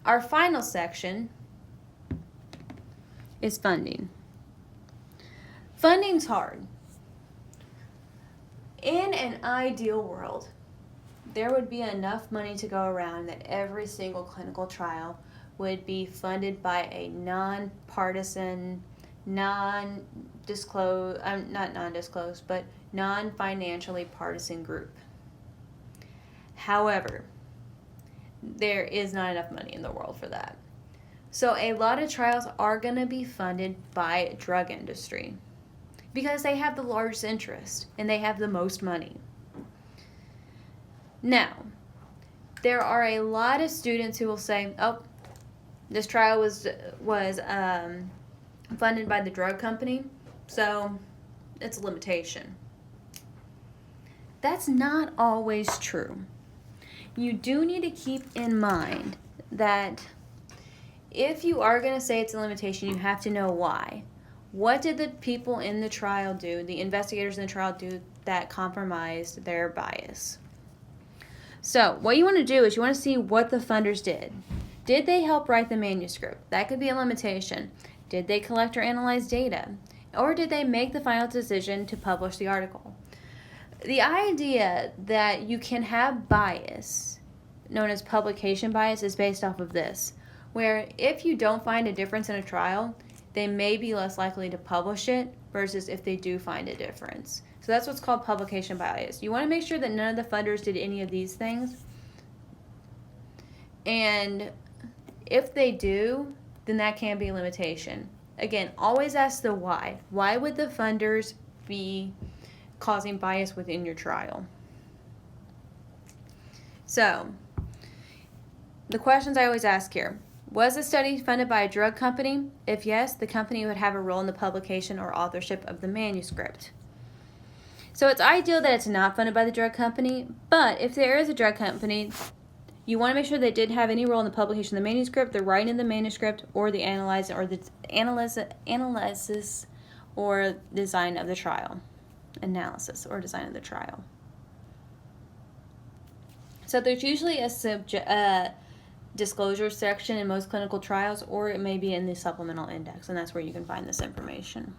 Our final section is funding. Funding's hard. In an ideal world, there would be enough money to go around that every single clinical trial would be funded by a non-partisan, non-disclosed, not non-disclosed, but non-financially partisan group. However, there is not enough money in the world for that. So a lot of trials are going to be funded by drug industry because they have the largest interest and they have the most money. Now, there are a lot of students who will say, oh, this trial was funded by the drug company, so it's a limitation. That's not always true. You do need to keep in mind that if you are going to say it's a limitation, you have to know why. What did the people in the trial do, the investigators in the trial do that compromised their bias? So what you want to do is you want to see what the funders did. Did they help write the manuscript? That could be a limitation. Did they collect or analyze data? Or did they make the final decision to publish the article? The idea that you can have bias, known as publication bias, is based off of this, where if you don't find a difference in a trial, they may be less likely to publish it versus if they do find a difference. So that's what's called publication bias. You want to make sure that none of the funders did any of these things. And if they do, then that can be a limitation. Again, always ask the why. Why would the funders be causing bias within your trial? So, the questions I always ask here. Was the study funded by a drug company? If yes, the company would have a role in the publication or authorship of the manuscript. So it's ideal that it's not funded by the drug company, but if there is a drug company, you want to make sure they didn't have any role in the publication of the manuscript, the writing of the manuscript, or the analysis or design of the trial. Analysis or design of the trial. So there's usually a disclosure section in most clinical trials, or it may be in the supplemental index, and that's where you can find this information.